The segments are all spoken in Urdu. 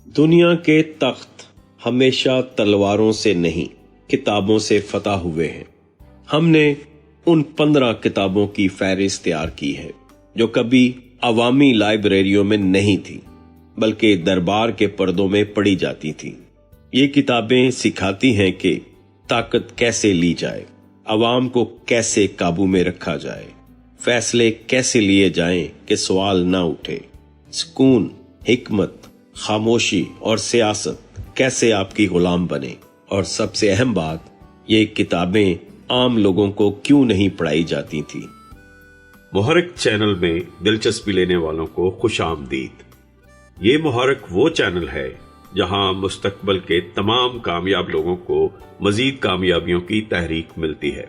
دنیا کے تخت ہمیشہ تلواروں سے نہیں کتابوں سے فتح ہوئے ہیں۔ ہم نے ان 15 کتابوں کی فہرست تیار کی ہے جو کبھی عوامی لائبریریوں میں نہیں تھی بلکہ دربار کے پردوں میں پڑھی جاتی تھی۔ یہ کتابیں سکھاتی ہیں کہ طاقت کیسے لی جائے، عوام کو کیسے قابو میں رکھا جائے، فیصلے کیسے لیے جائیں کہ سوال نہ اٹھے، سکون، حکمت، خاموشی اور سیاست کیسے آپ کی غلام بنے، اور سب سے اہم بات، یہ کتابیں عام لوگوں کو کیوں نہیں پڑھائی جاتی تھی۔ محرک چینل میں دلچسپی لینے والوں کو خوش آمدید۔ یہ محرک وہ چینل ہے جہاں مستقبل کے تمام کامیاب لوگوں کو مزید کامیابیوں کی تحریک ملتی ہے۔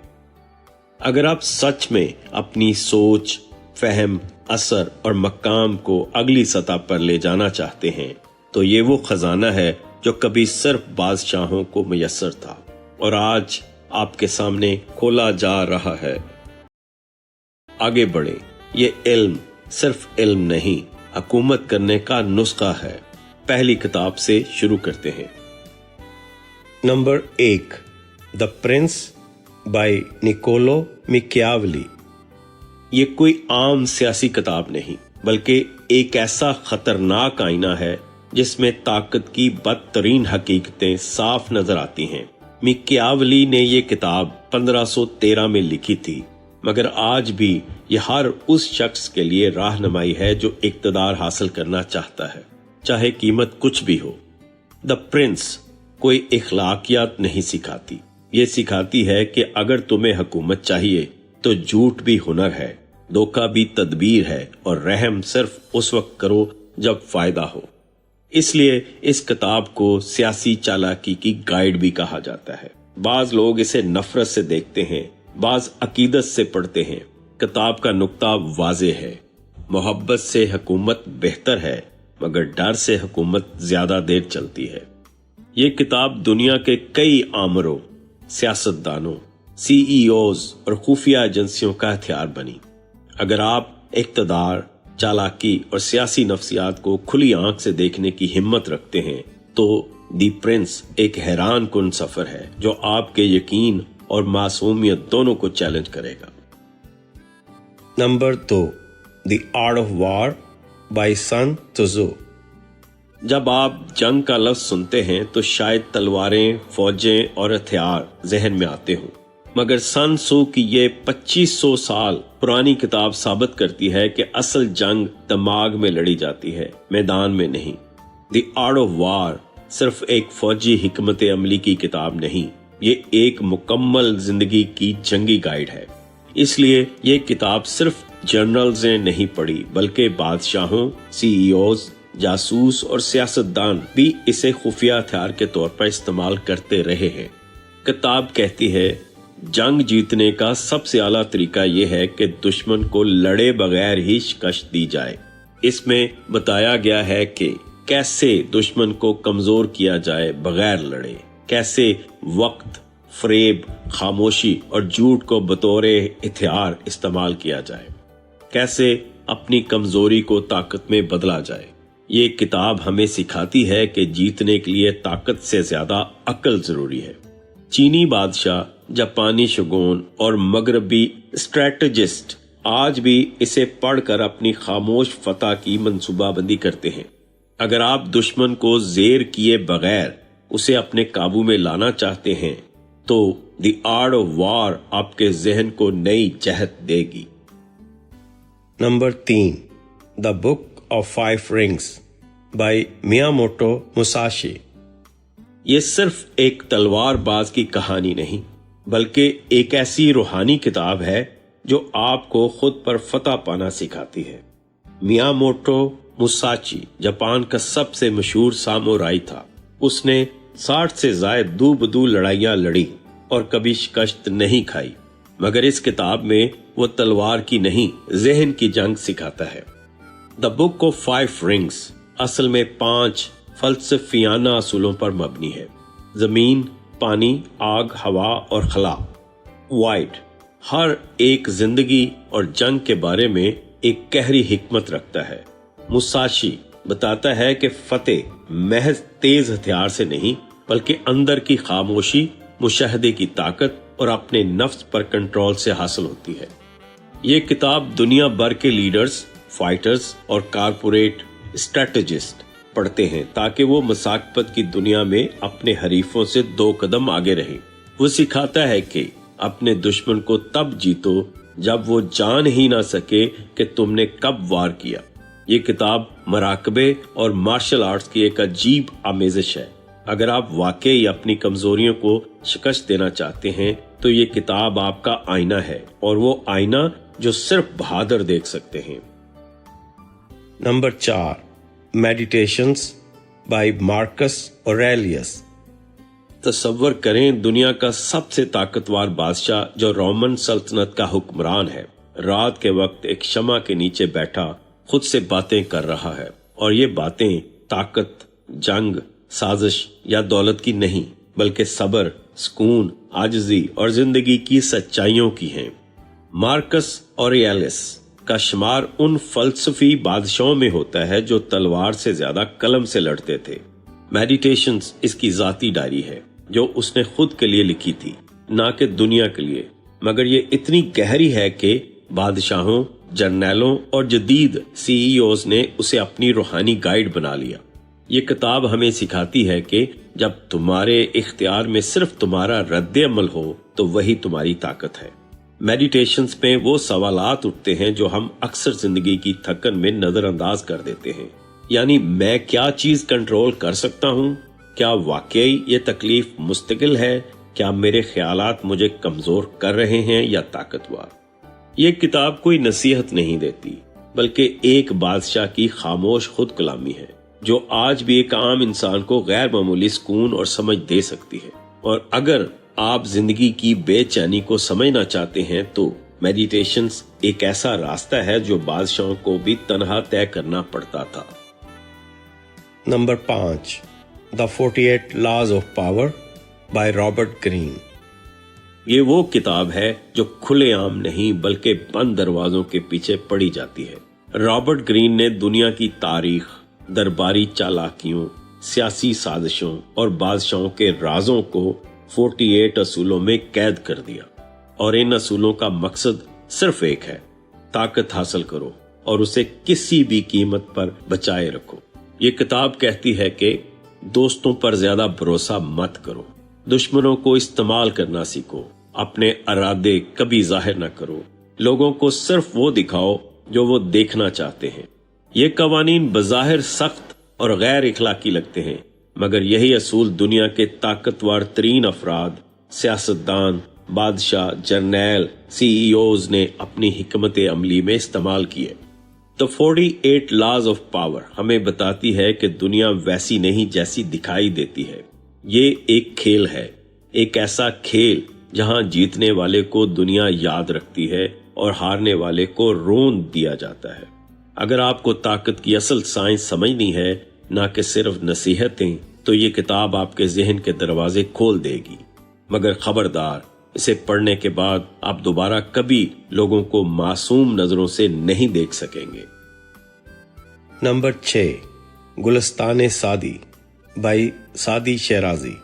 اگر آپ سچ میں اپنی سوچ، فہم، اثر اور مقام کو اگلی سطح پر لے جانا چاہتے ہیں تو یہ وہ خزانہ ہے جو کبھی صرف بادشاہوں کو میسر تھا اور آج آپ کے سامنے کھولا جا رہا ہے۔ آگے بڑھیں، یہ علم صرف علم نہیں، حکومت کرنے کا نسخہ ہے۔ پہلی کتاب سے شروع کرتے ہیں۔ Number 1، the prince by Niccolo میکیاولی۔ یہ کوئی عام سیاسی کتاب نہیں بلکہ ایک ایسا خطرناک آئینہ ہے جس میں طاقت کی بدترین حقیقتیں صاف نظر آتی ہیں۔ میکیاولی نے یہ کتاب 1513 میں لکھی تھی، مگر آج بھی یہ ہر اس شخص کے لیے راہنمائی ہے جو اقتدار حاصل کرنا چاہتا ہے، چاہے قیمت کچھ بھی ہو۔ دی پرنس کوئی اخلاقیات نہیں سکھاتی، یہ سکھاتی ہے کہ اگر تمہیں حکومت چاہیے تو جھوٹ بھی ہنر ہے، دھوکہ بھی تدبیر ہے، اور رحم صرف اس وقت کرو جب فائدہ ہو۔ اس لیے اس کتاب کو سیاسی چالاکی کی گائیڈ بھی کہا جاتا ہے۔ بعض لوگ اسے نفرت سے دیکھتے ہیں، بعض عقیدت سے پڑھتے ہیں۔ کتاب کا نقطہ واضح ہے، محبت سے حکومت بہتر ہے مگر ڈر سے حکومت زیادہ دیر چلتی ہے۔ یہ کتاب دنیا کے کئی آمروں، سیاستدانوں، سی ای اوز اور خفیہ ایجنسیوں کا ہتھیار بنی۔ اگر آپ اقتدار، چالاکی اور سیاسی نفسیات کو کھلی آنکھ سے دیکھنے کی ہمت رکھتے ہیں تو دی پرنس ایک حیران کن سفر ہے جو آپ کے یقین اور معصومیت دونوں کو چیلنج کرے گا۔ Number 2، the art of war by Sun Tzu. جب آپ جنگ کا لفظ سنتے ہیں تو شاید تلواریں، فوجیں اور ہتھیار ذہن میں آتے ہوں، مگر سن سو کی یہ 2500 سال پرانی کتاب ثابت کرتی ہے کہ اصل جنگ دماغ میں لڑی جاتی ہے، میدان میں نہیں۔ دی آرٹ آف وار صرف ایک فوجی حکمت عملی کی کتاب نہیں، یہ ایک مکمل زندگی کی جنگی گائیڈ ہے۔ اس لیے یہ کتاب صرف جنرلز نے نہیں پڑھی بلکہ بادشاہوں، سی ای اوز، جاسوس اور سیاستدان بھی اسے خفیہ ہتھیار کے طور پر استعمال کرتے رہے ہیں۔ کتاب کہتی ہے جنگ جیتنے کا سب سے اعلیٰ طریقہ یہ ہے کہ دشمن کو لڑے بغیر ہی شکست دی جائے۔ اس میں بتایا گیا ہے کہ کیسے دشمن کو کمزور کیا جائے بغیر لڑے، کیسے وقت، فریب، خاموشی اور جھوٹ کو بطور ہتھیار استعمال کیا جائے، کیسے اپنی کمزوری کو طاقت میں بدلا جائے۔ یہ کتاب ہمیں سکھاتی ہے کہ جیتنے کے لیے طاقت سے زیادہ عقل ضروری ہے۔ چینی بادشاہ، جاپانی شگون اور مغربی اسٹریٹجسٹ آج بھی اسے پڑھ کر اپنی خاموش فتح کی منصوبہ بندی کرتے ہیں۔ اگر آپ دشمن کو زیر کیے بغیر اسے اپنے قابو میں لانا چاہتے ہیں تو دی آرٹ آف وار آپ کے ذہن کو نئی جہت دے گی۔ Number 3، the book of 5 rings by Miyamoto Musashi. یہ صرف ایک تلوار باز کی کہانی نہیں بلکہ ایک ایسی روحانی کتاب ہے جو آپ کو خود پر فتح پانا سکھاتی ہے۔ میاموٹو مساشی جاپان کا سب سے مشہور سامورائی تھا۔ اس نے 60 سے زائد دو بدو لڑائیاں لڑی اور کبھی شکست نہیں کھائی، مگر اس کتاب میں وہ تلوار کی نہیں، ذہن کی جنگ سکھاتا ہے۔ دا بک آف 5 رنگز اصل میں 5 فلسفیانہ اصولوں پر مبنی ہے: زمین، پانی، آگ، ہوا اور خلا۔ وائٹ ہر ایک زندگی اور جنگ کے بارے میں ایک گہری حکمت رکھتا ہے۔ مساشی بتاتا ہے کہ فتح محض تیز ہتھیار سے نہیں بلکہ اندر کی خاموشی، مشاہدے کی طاقت اور اپنے نفس پر کنٹرول سے حاصل ہوتی ہے۔ یہ کتاب دنیا بھر کے لیڈرز، فائٹرز اور کارپوریٹ اسٹریٹجسٹ پڑھتے ہیں تاکہ وہ مساقبت کی دنیا میں اپنے حریفوں سے 2 قدم آگے رہیں۔ وہ سکھاتا ہے کہ اپنے دشمن کو تب جیتو جب وہ جان ہی نہ سکے کہ تم نے کب وار کیا۔ یہ کتاب مراقبے اور مارشل آرٹس کی ایک عجیب آمیزش ہے۔ اگر آپ واقعی اپنی کمزوریوں کو شکست دینا چاہتے ہیں تو یہ کتاب آپ کا آئینہ ہے، اور وہ آئینہ جو صرف بہادر دیکھ سکتے ہیں۔ Number 4، meditations by Marcus Aurelius. تصور کریں دنیا کا سب سے طاقتور بادشاہ جو رومن سلطنت کا حکمران ہے، رات کے وقت ایک شمع کے نیچے بیٹھا خود سے باتیں کر رہا ہے، اور یہ باتیں طاقت، جنگ، سازش یا دولت کی نہیں بلکہ صبر، سکون، عاجزی اور زندگی کی سچائیوں کی ہیں۔ مارکس اوریلیس کا شمار ان فلسفی بادشاہوں میں ہوتا ہے جو تلوار سے زیادہ قلم سے لڑتے تھے۔ میڈیٹیشنز اس کی ذاتی ڈائری ہے جو اس نے خود کے لیے لکھی تھی، نہ کہ دنیا کے لیے، مگر یہ اتنی گہری ہے کہ بادشاہوں، جرنیلوں اور جدید CEOs نے اسے اپنی روحانی گائیڈ بنا لیا۔ یہ کتاب ہمیں سکھاتی ہے کہ جب تمہارے اختیار میں صرف تمہارا رد عمل ہو تو وہی تمہاری طاقت ہے۔ میڈیٹیشنز میں وہ سوالات اٹھتے ہیں جو ہم اکثر زندگی کی تھکن میں نظر انداز کر دیتے ہیں، یعنی میں کیا چیز کنٹرول کر سکتا ہوں؟ کیا واقعی یہ تکلیف مستقل ہے؟ کیا میرے خیالات مجھے کمزور کر رہے ہیں یا طاقتور؟ یہ کتاب کوئی نصیحت نہیں دیتی بلکہ ایک بادشاہ کی خاموش خود کلامی ہے جو آج بھی ایک عام انسان کو غیر معمولی سکون اور سمجھ دے سکتی ہے۔ اور اگر آپ زندگی کی بے چینی کو سمجھنا چاہتے ہیں تو میڈیٹیشنز ایک ایسا راستہ ہے جو بادشاہوں کو بھی تنہا طے کرنا پڑتا تھا۔ Number 5، The 48 Laws of Power by Robert green. یہ وہ کتاب ہے جو کھلے عام نہیں بلکہ بند دروازوں کے پیچھے پڑھی جاتی ہے۔ رابرٹ گرین نے دنیا کی تاریخ، درباری چالاکیوں، سیاسی سازشوں اور بادشاہوں کے رازوں کو 48 اصولوں میں قید کر دیا، اور ان اصولوں کا مقصد صرف ایک ہے: طاقت حاصل کرو اور اسے کسی بھی قیمت پر بچائے رکھو۔ یہ کتاب کہتی ہے کہ دوستوں پر زیادہ بھروسہ مت کرو، دشمنوں کو استعمال کرنا سیکھو، اپنے ارادے کبھی ظاہر نہ کرو، لوگوں کو صرف وہ دکھاؤ جو وہ دیکھنا چاہتے ہیں۔ یہ قوانین بظاہر سخت اور غیر اخلاقی لگتے ہیں، مگر یہی اصول دنیا کے طاقتور ترین افراد، سیاستدان، بادشاہ، جرنیل، CEOs نے اپنی حکمت عملی میں استعمال کیے۔ The 48 Laws of Power ہمیں بتاتی ہے کہ دنیا ویسی نہیں جیسی دکھائی دیتی ہے۔ یہ ایک کھیل ہے، ایک ایسا کھیل جہاں جیتنے والے کو دنیا یاد رکھتی ہے اور ہارنے والے کو رون دیا جاتا ہے۔ اگر آپ کو طاقت کی اصل سائنس سمجھنی ہے، نہ کہ صرف نصیحتیں، تو یہ کتاب آپ کے ذہن کے دروازے کھول دے گی، مگر خبردار، اسے پڑھنے کے بعد آپ دوبارہ کبھی لوگوں کو معصوم نظروں سے نہیں دیکھ سکیں گے۔ Number 6، Gulistan Saadi by Saadi Shirazi.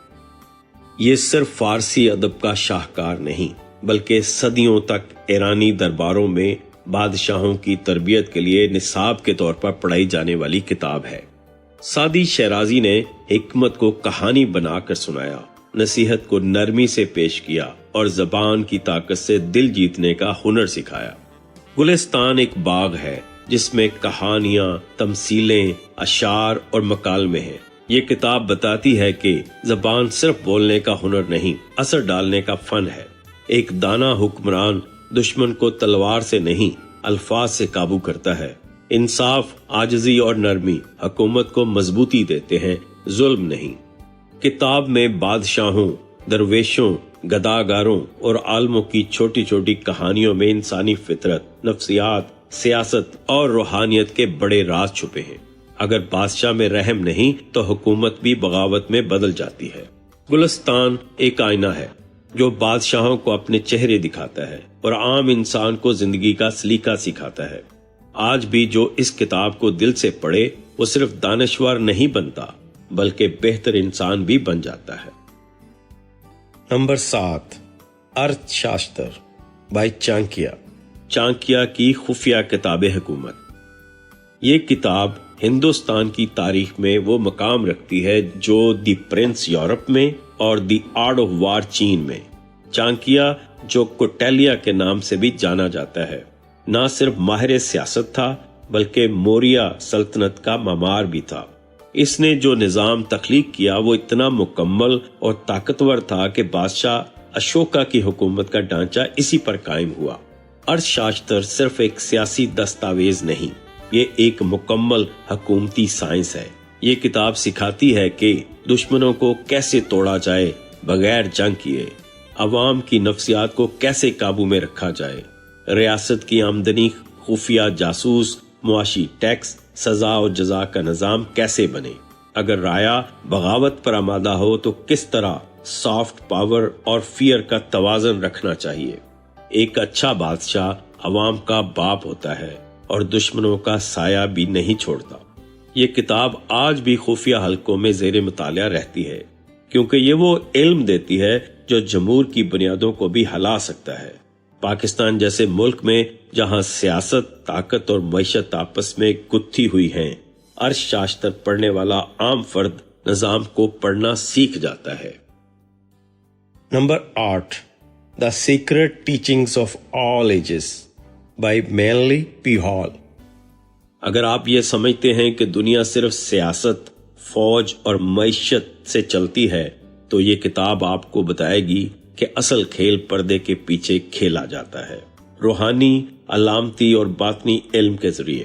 یہ صرف فارسی ادب کا شاہکار نہیں بلکہ صدیوں تک ایرانی درباروں میں بادشاہوں کی تربیت کے لیے نصاب کے طور پر پڑھائی جانے والی کتاب ہے۔ سعدی شیرازی نے حکمت کو کہانی بنا کر سنایا، نصیحت کو نرمی سے پیش کیا اور زبان کی طاقت سے دل جیتنے کا ہنر سکھایا۔ گلستان ایک باغ ہے جس میں کہانیاں، تمثیلیں، اشعار اور مکالمے ہیں۔ یہ کتاب بتاتی ہے کہ زبان صرف بولنے کا ہنر نہیں، اثر ڈالنے کا فن ہے۔ ایک دانا حکمران دشمن کو تلوار سے نہیں، الفاظ سے قابو کرتا ہے۔ انصاف، عاجزی اور نرمی حکومت کو مضبوطی دیتے ہیں، ظلم نہیں۔ کتاب میں بادشاہوں، درویشوں، گداگاروں اور عالموں کی چھوٹی چھوٹی کہانیوں میں انسانی فطرت، نفسیات، سیاست اور روحانیت کے بڑے راز چھپے ہیں۔ اگر بادشاہ میں رحم نہیں تو حکومت بھی بغاوت میں بدل جاتی ہے۔ گلستان ایک آئینہ ہے جو بادشاہوں کو اپنے چہرے دکھاتا ہے اور عام انسان کو زندگی کا سلیقہ سکھاتا ہے۔ آج بھی جو اس کتاب کو دل سے پڑھے وہ صرف دانشور نہیں بنتا بلکہ بہتر انسان بھی بن جاتا ہے۔ نمبر 7، ارتھ شاستر بائی چانکیہ، چانکیہ کی خفیہ کتاب حکومت۔ یہ کتاب ہندوستان کی تاریخ میں وہ مقام رکھتی ہے جو دی پرنس یورپ میں اور دی آرٹ آف وار چین میں۔ چانکیہ، جو کوٹیلیا کے نام سے بھی جانا جاتا ہے، نہ صرف ماہر سیاست تھا بلکہ موریہ سلطنت کا معمار بھی تھا۔ اس نے جو نظام تخلیق کیا وہ اتنا مکمل اور طاقتور تھا کہ بادشاہ اشوکا کی حکومت کا ڈھانچہ اسی پر قائم ہوا۔ ارتھ شاستر صرف ایک سیاسی دستاویز نہیں، یہ ایک مکمل حکومتی سائنس ہے۔ یہ کتاب سکھاتی ہے کہ دشمنوں کو کیسے توڑا جائے بغیر جنگ کیے، عوام کی نفسیات کو کیسے قابو میں رکھا جائے، ریاست کی آمدنی، خفیہ جاسوس، معاشی ٹیکس، سزا و جزا کا نظام کیسے بنے۔ اگر رایا بغاوت پر آمادہ ہو تو کس طرح سافٹ پاور اور فیئر کا توازن رکھنا چاہیے۔ ایک اچھا بادشاہ عوام کا باپ ہوتا ہے اور دشمنوں کا سایہ بھی نہیں چھوڑتا۔ یہ کتاب آج بھی خفیہ حلقوں میں زیر مطالعہ رہتی ہے کیونکہ یہ وہ علم دیتی ہے جو جمہور کی بنیادوں کو بھی ہلا سکتا ہے۔ پاکستان جیسے ملک میں جہاں سیاست، طاقت اور معیشت آپس میں گتھی ہوئی ہیں، ارتھ شاستر پڑھنے والا عام فرد نظام کو پڑھنا سیکھ جاتا ہے۔ Number 8، the secret teachings of all ages by Manly P Hall. اگر آپ یہ سمجھتے ہیں کہ دنیا صرف سیاست، فوج اور معیشت سے چلتی ہے تو یہ کتاب آپ کو بتائے گی کہ اصل کھیل پردے کے پیچھے کھیلا جاتا ہے، روحانی، علامتی اور باطنی علم کے ذریعے۔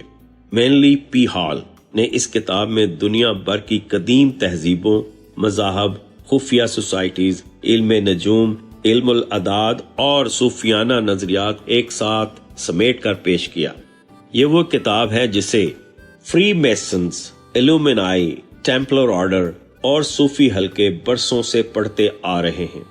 مینلی پی ہال نے اس کتاب میں دنیا بھر کی قدیم تہذیبوں، مذاہب، خفیہ سوسائٹیز، علم نجوم، علم الاعداد اور صوفیانہ نظریات ایک ساتھ سمیٹ کر پیش کیا۔ یہ وہ کتاب ہے جسے فری میسنز، ایلومینائی، ٹیمپلر آرڈر اور صوفی حلقے برسوں سے پڑھتے آ رہے ہیں۔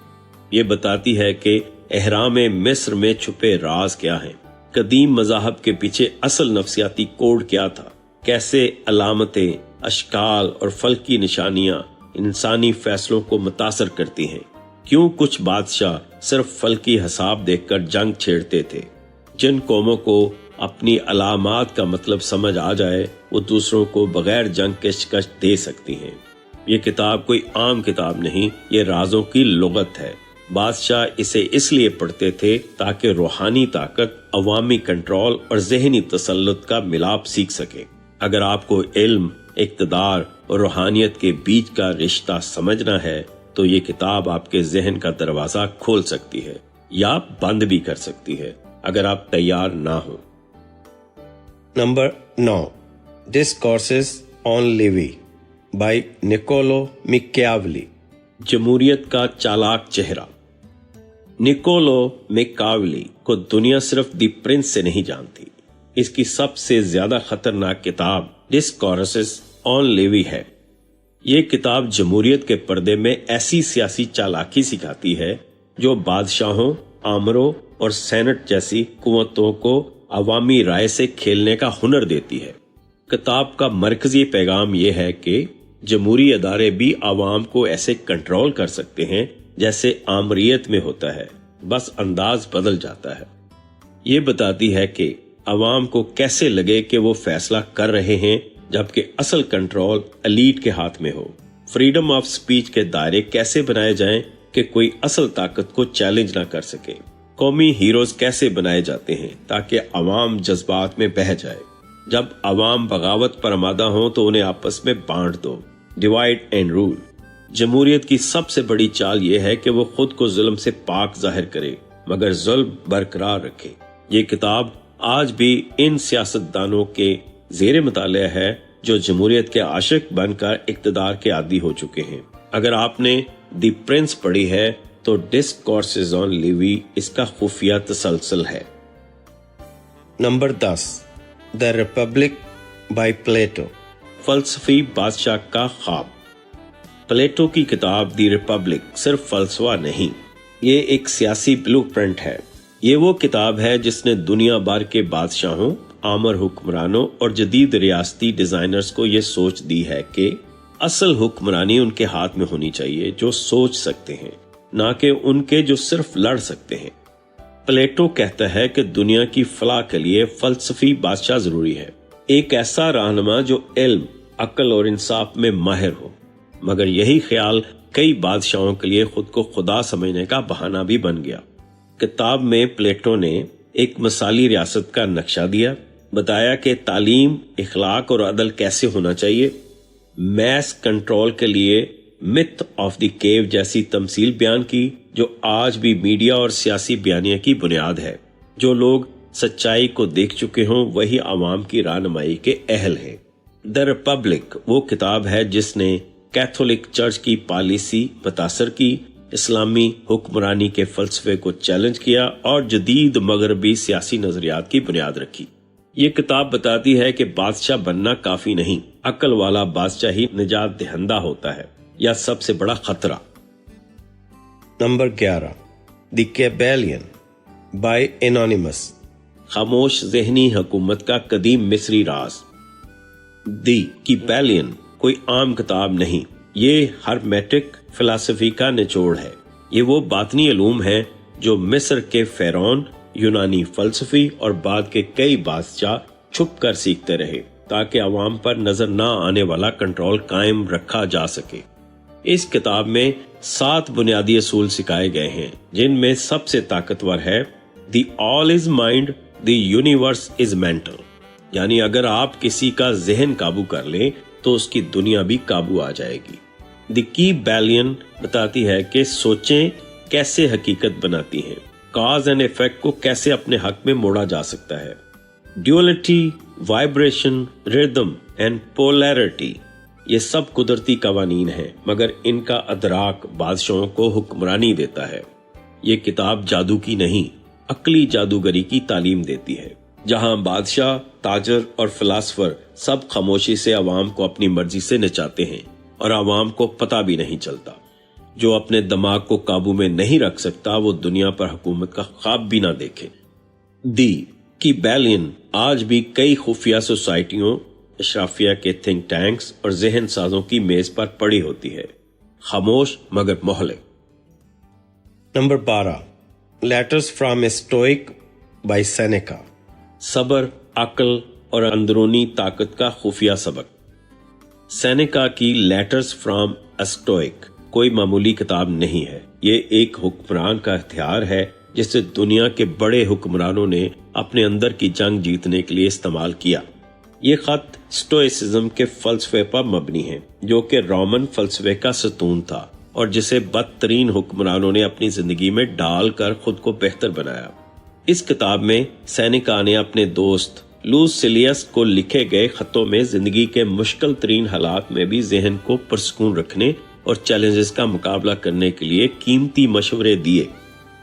یہ بتاتی ہے کہ احرام مصر میں چھپے راز کیا ہیں، قدیم مذاہب کے پیچھے اصل نفسیاتی کوڈ کیا تھا، کیسے علامتیں، اشکال اور فلکی نشانیاں انسانی فیصلوں کو متاثر کرتی ہیں، کیوں کچھ بادشاہ صرف فلکی حساب دیکھ کر جنگ چھیڑتے تھے۔ جن قوموں کو اپنی علامات کا مطلب سمجھ آ جائے وہ دوسروں کو بغیر جنگ کے شکست دے سکتی ہیں۔ یہ کتاب کوئی عام کتاب نہیں، یہ رازوں کی لغت ہے۔ بادشاہ اسے اس لیے پڑھتے تھے تاکہ روحانی طاقت، عوامی کنٹرول اور ذہنی تسلط کا ملاپ سیکھ سکے۔ اگر آپ کو علم، اقتدار اور روحانیت کے بیچ کا رشتہ سمجھنا ہے تو یہ کتاب آپ کے ذہن کا دروازہ کھول سکتی ہے یا بند بھی کر سکتی ہے اگر آپ تیار نہ ہوں۔ Number 9، discourses on Livy by Niccolo Machiavelli, جمہوریت کا چالاک چہرہ۔ نکولو میکیاولی کو دنیا صرف دی پرنس سے نہیں جانتی، اس کی سب سے زیادہ خطرناک کتاب ڈسکورسز آن لیوی ہے۔ یہ کتاب جمہوریت کے پردے میں ایسی سیاسی چالاکی سکھاتی ہے جو بادشاہوں، آمروں اور سینٹ جیسی قوتوں کو عوامی رائے سے کھیلنے کا ہنر دیتی ہے۔ کتاب کا مرکزی پیغام یہ ہے کہ جمہوری ادارے بھی عوام کو ایسے کنٹرول کر سکتے ہیں جیسے آمریت میں ہوتا ہے، بس انداز بدل جاتا ہے۔ یہ بتاتی ہے کہ عوام کو کیسے لگے کہ وہ فیصلہ کر رہے ہیں جبکہ اصل کنٹرول ایلیٹ کے ہاتھ میں ہو۔ فریڈم آف سپیچ کے دائرے کیسے بنائے جائیں کہ کوئی اصل طاقت کو چیلنج نہ کر سکے۔ قومی ہیروز کیسے بنائے جاتے ہیں تاکہ عوام جذبات میں بہہ جائے۔ جب عوام بغاوت پر آمادہ ہوں تو انہیں آپس میں بانٹ دو، ڈیوائیڈ اینڈ رول۔ جمہوریت کی سب سے بڑی چال یہ ہے کہ وہ خود کو ظلم سے پاک ظاہر کرے مگر ظلم برقرار رکھے۔ یہ کتاب آج بھی ان سیاستدانوں کے زیر مطالعہ ہے جو جمہوریت کے عاشق بن کر اقتدار کے عادی ہو چکے ہیں۔ اگر آپ نے دی پرنس پڑھی ہے تو ڈسکورسز آن لیوی اس کا خفیہ تسلسل ہے۔ Number 10، the Republic by Plato, فلسفی بادشاہ کا خواب۔ پلیٹو کی کتاب دی ریپبلک صرف فلسفہ نہیں، یہ ایک سیاسی بلو پرنٹ ہے۔ یہ وہ کتاب ہے جس نے دنیا بھر کے بادشاہوں، آمر حکمرانوں اور جدید ریاستی ڈیزائنرز کو یہ سوچ دی ہے کہ اصل حکمرانی ان کے ہاتھ میں ہونی چاہیے جو سوچ سکتے ہیں، نہ کہ ان کے جو صرف لڑ سکتے ہیں۔ پلیٹو کہتا ہے کہ دنیا کی فلاح کے لیے فلسفی بادشاہ ضروری ہے، ایک ایسا رہنما جو علم، عقل اور انصاف میں ماہر ہو، مگر یہی خیال کئی بادشاہوں کے لیے خود کو خدا سمجھنے کا بہانہ بھی بن گیا۔ کتاب میں پلیٹو نے ایک مثالی ریاست کا نقشہ دیا، بتایا کہ تعلیم، اخلاق اور عدل کیسے ہونا چاہیے، میس کنٹرول کے لیے متھ آف دی کیو جیسی تمثیل بیان کی جو آج بھی میڈیا اور سیاسی بیانیہ کی بنیاد ہے۔ جو لوگ سچائی کو دیکھ چکے ہوں وہی عوام کی رہنمائی کے اہل ہیں۔ دی ریپبلک وہ کتاب ہے جس نے کیتھولک چرچ کی پالیسی متاثر کی، اسلامی حکمرانی کے فلسفے کو چیلنج کیا اور جدید مغربی سیاسی نظریات کی بنیاد رکھی۔ یہ کتاب بتاتی ہے کہ بادشاہ بننا کافی نہیں، عقل والا بادشاہ ہی نجات دہندہ ہوتا ہے یا سب سے بڑا خطرہ۔ نمبر 11، دی کیبیلین بائی انونیمس، خاموش ذہنی حکومت کا قدیم مصری راز۔ دی کیبیلین کوئی عام کتاب نہیں، یہ ہرمیٹک فلسفی کا نچوڑ ہے۔ یہ وہ باطنی علوم ہے جو مصر کے فرعون، یونانی فلسفی اور بعد کے کئی بادشاہ چھپ کر سیکھتے رہے تاکہ عوام پر نظر نہ آنے والا کنٹرول قائم رکھا جا سکے۔ اس کتاب میں 7 بنیادی اصول سکھائے گئے ہیں جن میں سب سے طاقتور ہے the all is mind, the universe is mental, یعنی اگر آپ کسی کا ذہن قابو کر لیں تو اس کی دنیا بھی قابو آ جائے گی۔ دی کیبیلین بتاتی ہے کہ سوچیں کیسے حقیقت بناتی ہیں، کاز اینڈ ایفیکٹ کو کیسے اپنے حق میں موڑا جا سکتا ہے۔ ڈیولٹی، وائبریشن، ریدم اینڈ پولیرٹی، یہ سب قدرتی قوانین ہیں مگر ان کا ادراک بادشاہوں کو حکمرانی دیتا ہے۔ یہ کتاب جادو کی نہیں، عقلی جادوگری کی تعلیم دیتی ہے، جہاں بادشاہ، تاجر اور فلاسفر سب خاموشی سے عوام کو اپنی مرضی سے نچاتے ہیں اور عوام کو پتہ بھی نہیں چلتا۔ جو اپنے دماغ کو قابو میں نہیں رکھ سکتا وہ دنیا پر حکومت کا خواب بھی نہ دیکھے۔ دی کیبیلین آج بھی کئی خفیہ سوسائٹیوں، اشرافیہ کے تھنک ٹینکس اور ذہن سازوں کی میز پر پڑی ہوتی ہے، خاموش مگر مہلک۔ Number 12، letters from a stoic by Seneca, صبر، عقل اور اندرونی طاقت کا خفیہ سبق۔ سینیکا کی لیٹرز فرام اے اسٹوئک کوئی معمولی کتاب نہیں ہے، یہ ایک حکمران کا ہتھیار ہے جسے دنیا کے بڑے حکمرانوں نے اپنے اندر کی جنگ جیتنے کے لیے استعمال کیا۔ یہ خط اسٹوئسزم کے فلسفے پر مبنی ہے جو کہ رومن فلسفے کا ستون تھا اور جسے بدترین حکمرانوں نے اپنی زندگی میں ڈال کر خود کو بہتر بنایا۔ اس کتاب میں سینیکا نے اپنے دوست لوسیلیس کو لکھے گئے خطوں میں زندگی کے مشکل ترین حالات میں بھی ذہن کو پرسکون رکھنے اور چیلنجز کا مقابلہ کرنے کے لیے قیمتی مشورے دیے۔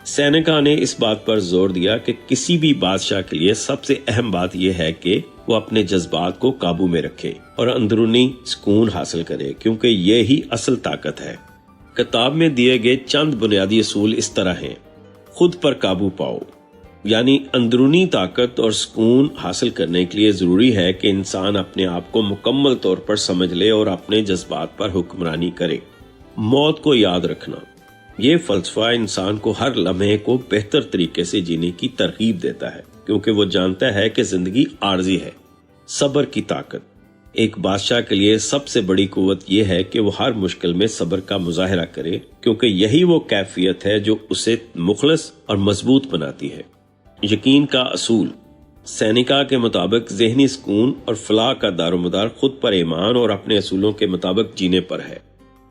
سینیکا نے اس بات پر زور دیا کہ کسی بھی بادشاہ کے لیے سب سے اہم بات یہ ہے کہ وہ اپنے جذبات کو قابو میں رکھے اور اندرونی سکون حاصل کرے، کیونکہ یہی اصل طاقت ہے۔ کتاب میں دیے گئے چند بنیادی اصول اس طرح ہیں: خود پر قابو پاؤ، یعنی اندرونی طاقت اور سکون حاصل کرنے کے لیے ضروری ہے کہ انسان اپنے آپ کو مکمل طور پر سمجھ لے اور اپنے جذبات پر حکمرانی کرے۔ موت کو یاد رکھنا، یہ فلسفہ انسان کو ہر لمحے کو بہتر طریقے سے جینے کی ترغیب دیتا ہے کیونکہ وہ جانتا ہے کہ زندگی عارضی ہے۔ صبر کی طاقت، ایک بادشاہ کے لیے سب سے بڑی قوت یہ ہے کہ وہ ہر مشکل میں صبر کا مظاہرہ کرے کیونکہ یہی وہ کیفیت ہے جو اسے مخلص اور مضبوط بناتی ہے۔ یقین کا اصول، سینیکا کے مطابق ذہنی سکون اور فلاح کا دار و مدار خود پر ایمان اور اپنے اصولوں کے مطابق جینے پر ہے۔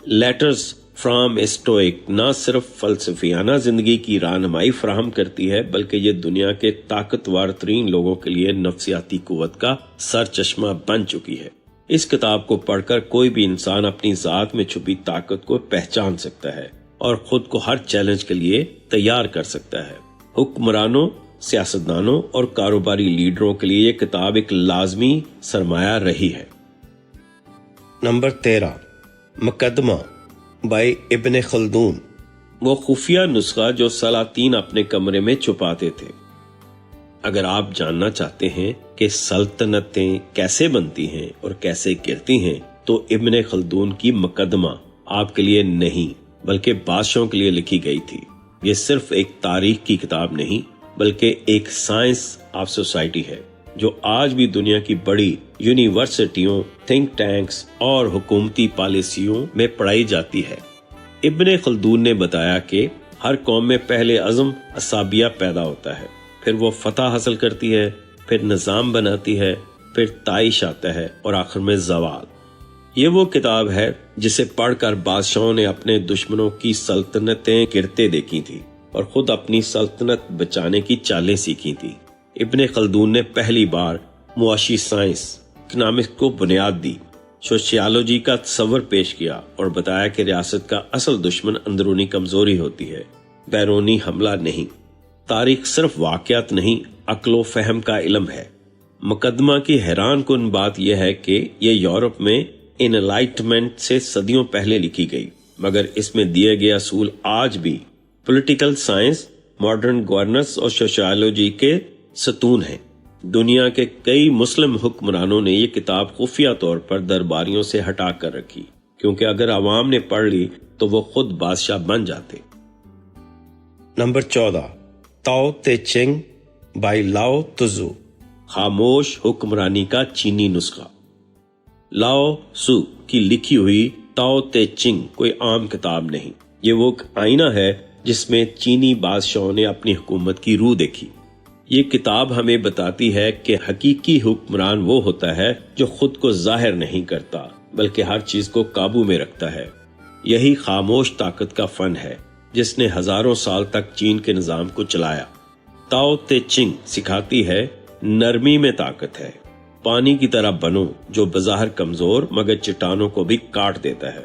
لیٹرز فرام اے اسٹوئک نہ صرف فلسفیانہ زندگی کی رہنمائی فراہم کرتی ہے بلکہ یہ دنیا کے طاقتور ترین لوگوں کے لیے نفسیاتی قوت کا سر چشمہ بن چکی ہے۔ اس کتاب کو پڑھ کر کوئی بھی انسان اپنی ذات میں چھپی طاقت کو پہچان سکتا ہے اور خود کو ہر چیلنج کے لیے تیار کر سکتا ہے۔ حکمرانوں، سیاستدانوں اور کاروباری لیڈروں کے لیے یہ کتاب ایک لازمی سرمایہ رہی ہے۔ نمبر 13، مقدمہ بائی ابن خلدون، وہ خفیہ نسخہ جو سلاطین اپنے کمرے میں چھپاتے تھے۔ اگر آپ جاننا چاہتے ہیں کہ سلطنتیں کیسے بنتی ہیں اور کیسے گرتی ہیں تو ابن خلدون کی مقدمہ آپ کے لیے نہیں بلکہ بادشاہوں کے لیے لکھی گئی تھی۔ یہ صرف ایک تاریخ کی کتاب نہیں بلکہ ایک سائنس آف سوسائٹی ہے جو آج بھی دنیا کی بڑی یونیورسٹیوں، تھنک ٹینکس اور حکومتی پالیسیوں میں پڑھائی جاتی ہے۔ ابن خلدون نے بتایا کہ ہر قوم میں پہلے عزم اصابیہ پیدا ہوتا ہے، پھر وہ فتح حاصل کرتی ہے، پھر نظام بناتی ہے، پھر طائش آتا ہے اور آخر میں زوال۔ یہ وہ کتاب ہے جسے پڑھ کر بادشاہوں نے اپنے دشمنوں کی سلطنتیں گرتے دیکھی تھی اور خود اپنی سلطنت بچانے کی چالیں سیکھی تھی۔ ابن خلدون نے پہلی بار معاشی سائنس اکنامکس کو بنیاد دی، سوشیالوجی کا تصور پیش کیا اور بتایا کہ ریاست کا اصل دشمن اندرونی کمزوری ہوتی ہے، بیرونی حملہ نہیں۔ تاریخ صرف واقعات نہیں، عقل و فہم کا علم ہے۔ مقدمہ کی حیران کن بات یہ ہے کہ یہ یورپ میں انلائٹمنٹ سے صدیوں پہلے لکھی گئی، مگر اس میں دیے گئے اصول آج بھی پولیٹیکل سائنس، ماڈرن گورننس اور سوشیالوجی کے ستون ہیں۔ دنیا کے کئی مسلم حکمرانوں نے یہ کتاب خفیہ طور پر درباریوں سے ہٹا کر رکھی، کیونکہ اگر عوام نے پڑھ لی تو وہ خود بادشاہ بن جاتے۔ نمبر 14، تاؤ تے چنگ بائی لاؤ تزو، خاموش حکمرانی کا چینی نسخہ۔ لاؤ سو کی لکھی ہوئی تاؤ تے چنگ کوئی عام کتاب نہیں، یہ وہ آئینہ ہے جس میں چینی بادشاہوں نے اپنی حکومت کی روح دیکھی۔ یہ کتاب ہمیں بتاتی ہے کہ حقیقی حکمران وہ ہوتا ہے جو خود کو ظاہر نہیں کرتا بلکہ ہر چیز کو قابو میں رکھتا ہے۔ یہی خاموش طاقت کا فن ہے جس نے ہزاروں سال تک چین کے نظام کو چلایا۔ تاؤ تے چنگ سکھاتی ہے نرمی میں طاقت ہے، پانی کی طرح بنو جو بظاہر کمزور مگر چٹانوں کو بھی کاٹ دیتا ہے۔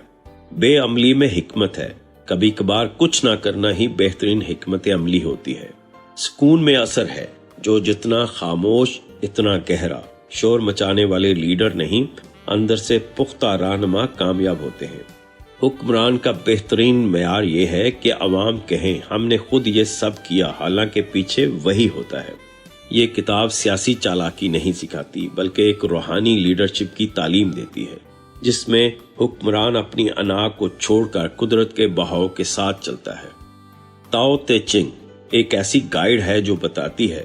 بے عملی میں حکمت ہے، کبھی کبھار کچھ نہ کرنا ہی بہترین حکمت عملی ہوتی ہے۔ سکون میں اثر ہے، جو جتنا خاموش اتنا گہرا۔ شور مچانے والے لیڈر نہیں، اندر سے پختہ رہنما کامیاب ہوتے ہیں۔ حکمران کا بہترین معیار یہ ہے کہ عوام کہیں ہم نے خود یہ سب کیا، حالانکہ پیچھے وہی ہوتا ہے۔ یہ کتاب سیاسی چالاکی نہیں سکھاتی بلکہ ایک روحانی لیڈرشپ کی تعلیم دیتی ہے، جس میں حکمران اپنی انا کو چھوڑ کر قدرت کے بہاؤ کے ساتھ چلتا ہے۔ تاؤ تے چنگ ایک ایسی گائیڈ ہے جو بتاتی ہے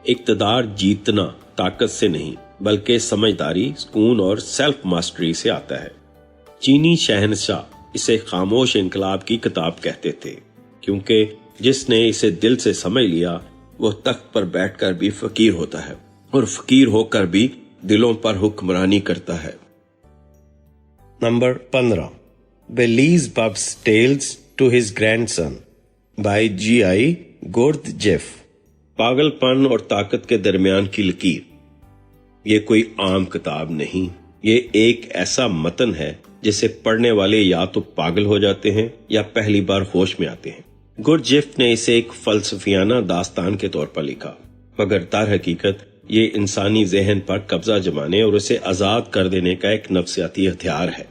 اقتدار جیتنا طاقت سے نہیں بلکہ سمجھداری، سکون اور سیلف ماسٹری سے آتا ہے۔ چینی شہنشاہ اسے خاموش انقلاب کی کتاب کہتے تھے، کیونکہ جس نے اسے دل سے سمجھ لیا وہ تخت پر بیٹھ کر بھی فقیر ہوتا ہے اور فقیر ہو کر بھی دلوں پر حکمرانی کرتا ہے۔ Number 15، Beelzebub's tales to his grandson سن بائی G.I. گوردجیف، پاگل پن اور طاقت کے درمیان کی لکیر۔ یہ کوئی عام کتاب نہیں، یہ ایک ایسا متن ہے جسے پڑھنے والے یا تو پاگل ہو جاتے ہیں یا پہلی بار ہوش میں آتے ہیں۔ گوردجیف نے اسے ایک فلسفیانہ داستان کے طور پر لکھا، مگر در حقیقت یہ انسانی ذہن پر قبضہ جمانے اور اسے آزاد کر دینے کا ایک نفسیاتی ہتھیار ہے۔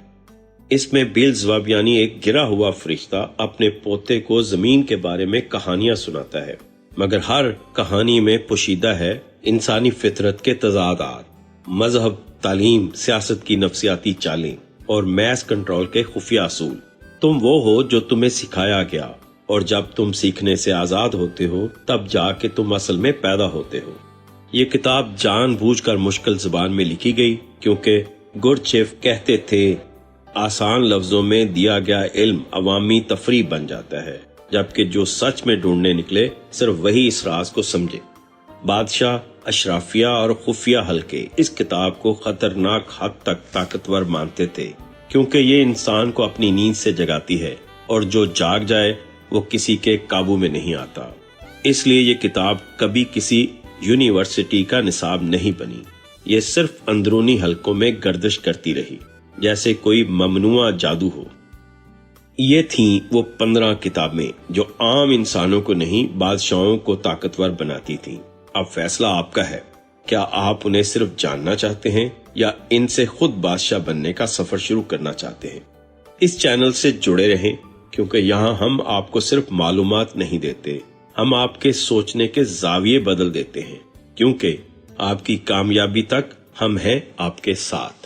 اس میں بیلزبب یعنی ایک گرا ہوا فرشتہ اپنے پوتے کو زمین کے بارے میں کہانیاں سناتا ہے، مگر ہر کہانی میں پوشیدہ ہے انسانی فطرت کے تضادات، مذہب، تعلیم، سیاست کی نفسیاتی چالیں اور میس کنٹرول کے خفیہ اصول۔ تم وہ ہو جو تمہیں سکھایا گیا، اور جب تم سیکھنے سے آزاد ہوتے ہو تب جا کے تم اصل میں پیدا ہوتے ہو۔ یہ کتاب جان بوجھ کر مشکل زبان میں لکھی گئی کیونکہ گوردجیف کہتے تھے آسان لفظوں میں دیا گیا علم عوامی تفریح بن جاتا ہے، جبکہ جو سچ میں ڈھونڈنے نکلے صرف وہی اس راز کو سمجھے۔ بادشاہ، اشرافیہ اور خفیہ حلقے اس کتاب کو خطرناک حد تک طاقتور مانتے تھے، کیونکہ یہ انسان کو اپنی نیند سے جگاتی ہے اور جو جاگ جائے وہ کسی کے قابو میں نہیں آتا۔ اس لیے یہ کتاب کبھی کسی یونیورسٹی کا نصاب نہیں بنی، یہ صرف اندرونی حلقوں میں گردش کرتی رہی جیسے کوئی ممنوع جادو ہو۔ یہ تھیں وہ 15 کتابیں جو عام انسانوں کو نہیں بادشاہوں کو طاقتور بناتی تھیں۔ اب فیصلہ آپ کا ہے، کیا آپ انہیں صرف جاننا چاہتے ہیں یا ان سے خود بادشاہ بننے کا سفر شروع کرنا چاہتے ہیں؟ اس چینل سے جڑے رہیں، کیونکہ یہاں ہم آپ کو صرف معلومات نہیں دیتے، ہم آپ کے سوچنے کے زاویے بدل دیتے ہیں۔ کیونکہ آپ کی کامیابی تک ہم ہیں آپ کے ساتھ۔